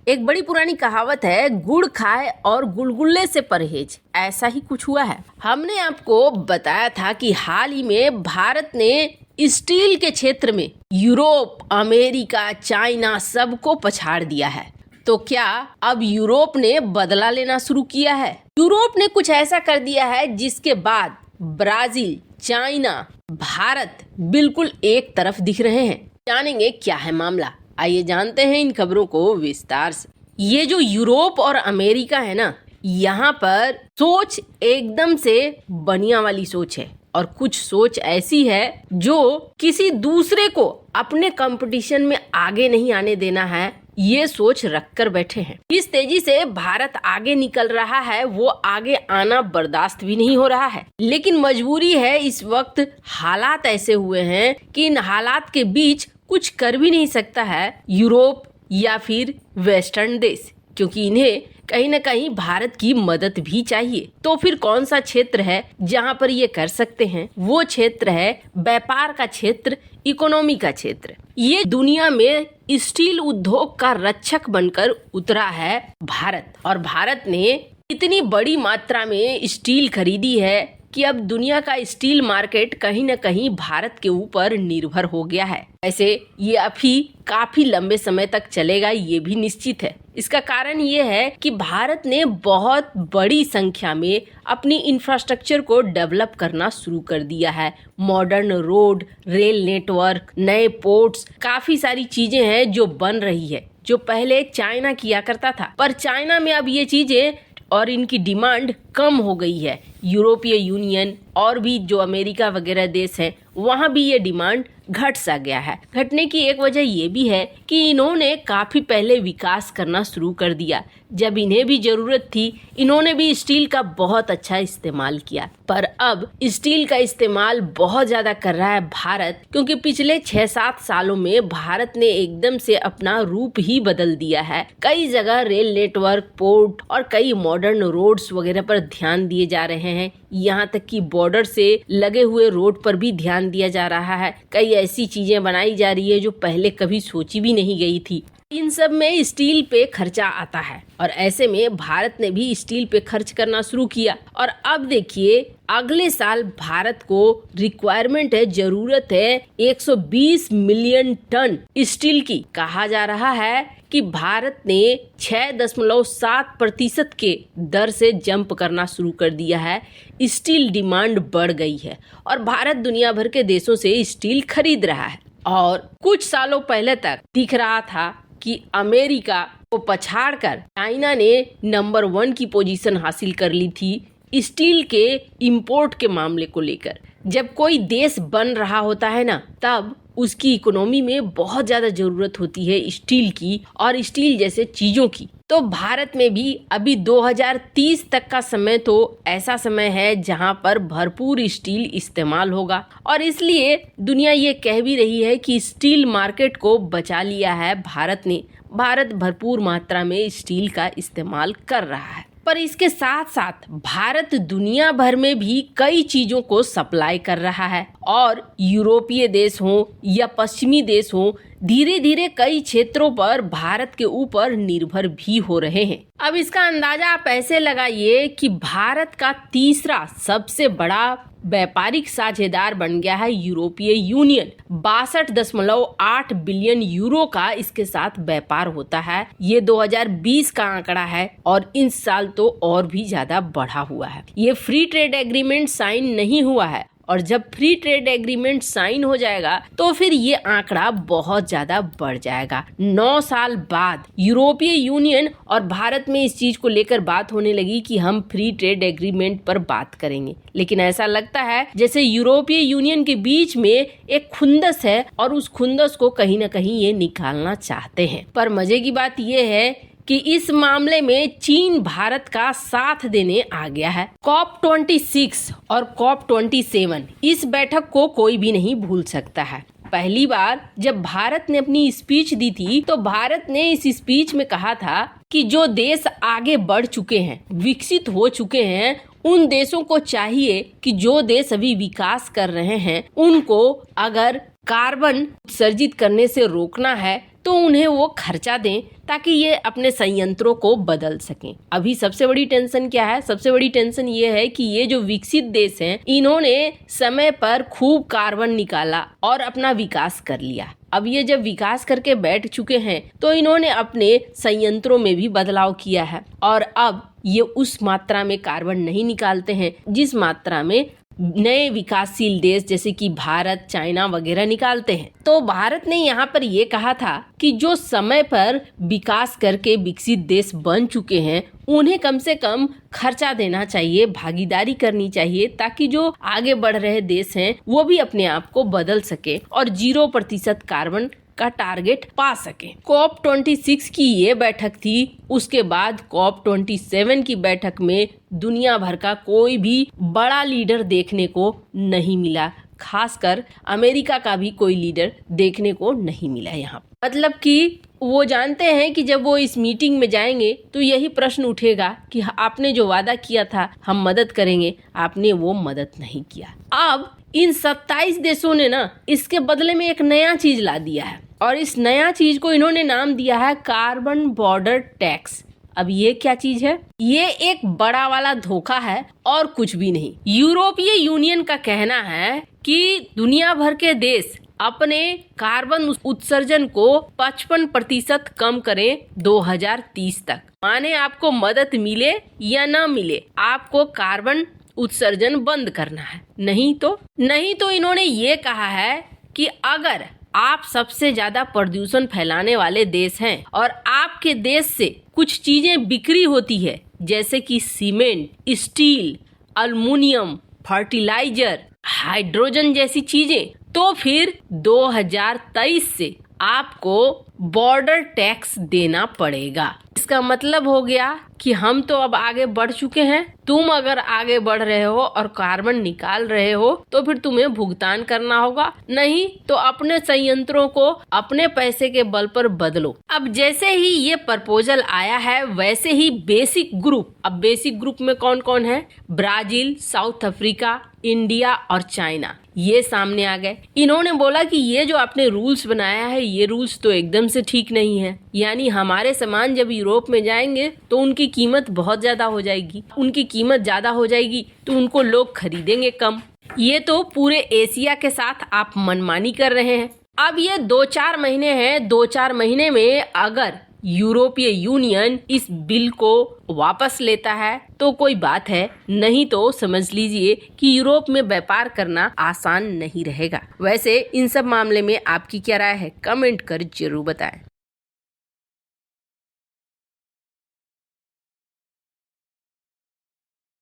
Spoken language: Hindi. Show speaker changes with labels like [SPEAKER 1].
[SPEAKER 1] एक बड़ी पुरानी कहावत है, गुड़ खाए और गुलगुल्ले से परहेज। ऐसा ही कुछ हुआ है। हमने आपको बताया था कि हाल ही में भारत ने स्टील के क्षेत्र में यूरोप, अमेरिका, चाइना सबको पछाड़ दिया है। तो क्या अब यूरोप ने बदला लेना शुरू किया है? यूरोप ने कुछ ऐसा कर दिया है जिसके बाद ब्राजील, चाइना, भारत बिल्कुल एक तरफ दिख रहे हैं। जानेंगे क्या है मामला, आइए जानते हैं इन खबरों को विस्तार से। ये जो यूरोप और अमेरिका है ना, यहाँ पर सोच एकदम से बनिया वाली सोच है और कुछ सोच ऐसी है जो किसी दूसरे को अपने कंपटीशन में आगे नहीं आने देना है, ये सोच रखकर बैठे हैं। इस तेजी से भारत आगे निकल रहा है, वो आगे आना बर्दाश्त भी नहीं हो रहा है। लेकिन मजबूरी है, इस वक्त हालात ऐसे हुए हैं कि इन हालात के बीच कुछ कर भी नहीं सकता है यूरोप या फिर वेस्टर्न देश, क्योंकि इन्हें कहीं न कहीं भारत की मदद भी चाहिए। तो फिर कौन सा क्षेत्र है जहां पर ये कर सकते हैं? वो क्षेत्र है व्यापार का क्षेत्र, इकोनॉमी का क्षेत्र। ये दुनिया में स्टील उद्योग का रक्षक बनकर उतरा है भारत, और भारत ने इतनी बड़ी मात्रा में स्टील खरीदी है कि अब दुनिया का स्टील मार्केट कहीं न कहीं भारत के ऊपर निर्भर हो गया है। ऐसे ये अभी काफी लंबे समय तक चलेगा, ये भी निश्चित है। इसका कारण ये है कि भारत ने बहुत बड़ी संख्या में अपनी इंफ्रास्ट्रक्चर को डेवलप करना शुरू कर दिया है। मॉडर्न रोड, रेल नेटवर्क, नए पोर्ट्स, काफी सारी चीजें हैं जो बन रही है, जो पहले चाइना किया करता था। पर चाइना में अब ये चीजें और इनकी डिमांड कम हो गई है। यूरोपीय यूनियन और भी जो अमेरिका वगैरह देश हैं, वहाँ भी ये डिमांड घट सा गया है। घटने की एक वजह ये भी है कि इन्होंने काफी पहले विकास करना शुरू कर दिया। जब इन्हें भी जरूरत थी, इन्होंने भी स्टील का बहुत अच्छा इस्तेमाल किया। पर अब स्टील का इस्तेमाल बहुत ज्यादा कर रहा है भारत, क्योंकि पिछले 6-7 सालों में भारत ने एकदम से अपना रूप ही बदल दिया है। कई जगह रेल नेटवर्क, पोर्ट और कई मॉडर्न रोड्स वगैरह पर ध्यान दिए जा रहे हैं। यहाँ तक कि बॉर्डर से लगे हुए रोड पर भी ध्यान दिया जा रहा है। कई ऐसी चीजें बनाई जा रही है जो पहले कभी सोची भी नहीं गई थी। इन सब में स्टील पे खर्चा आता है, और ऐसे में भारत ने भी स्टील पे खर्च करना शुरू किया। और अब देखिए, अगले साल भारत को रिक्वायरमेंट है, जरूरत है 120 मिलियन टन स्टील की। कहा जा रहा है कि भारत ने 6.7% के दर से जंप करना शुरू कर दिया है। स्टील डिमांड बढ़ गई है और भारत दुनिया भर के देशों से स्टील खरीद रहा है। और कुछ सालों पहले तक दिख रहा था कि अमेरिका को पछाड़कर चाइना ने नंबर 1 की पोजीशन हासिल कर ली थी स्टील के इंपोर्ट के मामले को लेकर। जब कोई देश बन रहा होता है ना, तब उसकी इकोनॉमी में बहुत ज्यादा जरूरत होती है स्टील की और स्टील जैसे चीजों की। तो भारत में भी अभी 2030 तक का समय तो ऐसा समय है जहां पर भरपूर स्टील इस्तेमाल होगा, और इसलिए दुनिया ये कह भी रही है कि स्टील मार्केट को बचा लिया है भारत ने। भारत भरपूर मात्रा में स्टील का इस्तेमाल कर रहा है। पर इसके साथ साथ भारत दुनिया भर में भी कई चीजों को सप्लाई कर रहा है, और यूरोपीय देश हो या पश्चिमी देश हो, धीरे धीरे कई क्षेत्रों पर भारत के ऊपर निर्भर भी हो रहे हैं। अब इसका अंदाजा आप ऐसे लगाइए कि भारत का तीसरा सबसे बड़ा व्यापारिक साझेदार बन गया है यूरोपीय यूनियन। 62.8 बिलियन यूरो का इसके साथ व्यापार होता है। ये 2020 का आंकड़ा है, और इस साल तो और भी ज्यादा बढ़ा हुआ है। ये फ्री ट्रेड एग्रीमेंट साइन नहीं हुआ है, और जब फ्री ट्रेड एग्रीमेंट साइन हो जाएगा तो फिर ये आंकड़ा बहुत ज्यादा बढ़ जाएगा। 9 साल बाद यूरोपीय यूनियन और भारत में इस चीज को लेकर बात होने लगी कि हम फ्री ट्रेड एग्रीमेंट पर बात करेंगे। लेकिन ऐसा लगता है जैसे यूरोपीय यूनियन के बीच में एक खुंदस है, और उस खुंदस को कहीं ना कहीं ये निकालना चाहते हैं। पर मजे की बात ये है कि इस मामले में चीन भारत का साथ देने आ गया है। COP26 और COP27 इस बैठक को कोई भी नहीं भूल सकता है। पहली बार जब भारत ने अपनी स्पीच दी थी, तो भारत ने इस स्पीच में कहा था कि जो देश आगे बढ़ चुके हैं, विकसित हो चुके हैं, उन देशों को चाहिए कि जो देश अभी विकास कर रहे हैं, उनको अगर कार्बन उत्सर्जित करने से रोकना है तो उन्हें वो खर्चा दें ताकि ये अपने संयंत्रों को बदल सकें। अभी सबसे बड़ी टेंशन क्या है? सबसे बड़ी टेंशन ये है कि ये जो विकसित देश हैं, इन्होंने समय पर खूब कार्बन निकाला और अपना विकास कर लिया। अब ये जब विकास करके बैठ चुके हैं तो इन्होंने अपने संयंत्रों में भी बदलाव किया है और अब ये उस मात्रा में कार्बन नहीं निकालते हैं जिस मात्रा में नए विकासशील देश जैसे कि भारत, चाइना वगैरह निकालते हैं। तो भारत ने यहाँ पर ये कहा था कि जो समय पर विकास करके विकसित देश बन चुके हैं उन्हें कम से कम खर्चा देना चाहिए, भागीदारी करनी चाहिए, ताकि जो आगे बढ़ रहे देश हैं वो भी अपने आप को बदल सके और 0% कार्बन का टारगेट पा सके। COP26 की ये बैठक थी। उसके बाद COP27 की बैठक में दुनिया भर का कोई भी बड़ा लीडर देखने को नहीं मिला, खासकर अमेरिका का भी कोई लीडर देखने को नहीं मिला यहाँ। मतलब कि वो जानते हैं कि जब वो इस मीटिंग में जाएंगे तो यही प्रश्न उठेगा कि आपने जो वादा किया था हम मदद करेंगे, आपने वो मदद नहीं किया। अब इन 27 देशों ने ना इसके बदले में एक नया चीज ला दिया है और इस नया चीज को इन्होंने नाम दिया है कार्बन बॉर्डर टैक्स। अब ये क्या चीज है? ये एक बड़ा वाला धोखा है और कुछ भी नहीं। यूरोपीय यूनियन का कहना है कि दुनिया भर के देश अपने कार्बन उत्सर्जन को 55% कम करें 2030 तक। माने आपको मदद मिले या न मिले, आपको कार्बन उत्सर्जन बंद करना है। नहीं तो इन्होंने ये कहा है कि अगर आप सबसे ज्यादा प्रदूषण फैलाने वाले देश हैं और आपके देश से कुछ चीजें बिक्री होती है जैसे कि cement, steel, aluminium, fertiliser, hydrogen जैसी चीजें, तो फिर 2023 से आपको बॉर्डर टैक्स देना पड़ेगा। इसका मतलब हो गया कि हम तो अब आगे बढ़ चुके हैं, तुम अगर आगे बढ़ रहे हो और कार्बन निकाल रहे हो तो फिर तुम्हें भुगतान करना होगा, नहीं तो अपने संयंत्रों को अपने पैसे के बल पर बदलो। अब जैसे ही ये प्रपोजल आया है वैसे ही बेसिक ग्रुप, अब बेसिक ग्रुप में कौन कौन है? ब्राजील, साउथ अफ्रीका, इंडिया और चाइना, ये सामने आ गए। इन्होंने बोला कि ये जो आपने रूल्स बनाया है ये रूल्स तो एकदम से ठीक नहीं है, यानी हमारे सामान जब यूरोप में जाएंगे तो उनकी कीमत बहुत ज्यादा हो जाएगी, उनकी कीमत ज्यादा हो जाएगी तो उनको लोग खरीदेंगे कम। ये तो पूरे एशिया के साथ आप मनमानी कर रहे हैं। अब ये 2-4 महीने हैं, 2-4 महीने में अगर यूरोपीय यूनियन इस बिल को वापस लेता है तो कोई बात है, नहीं तो समझ लीजिए कि यूरोप में व्यापार करना आसान नहीं रहेगा। वैसे इन सब मामले में आपकी क्या राय है? कमेंट कर जरूर बताएं।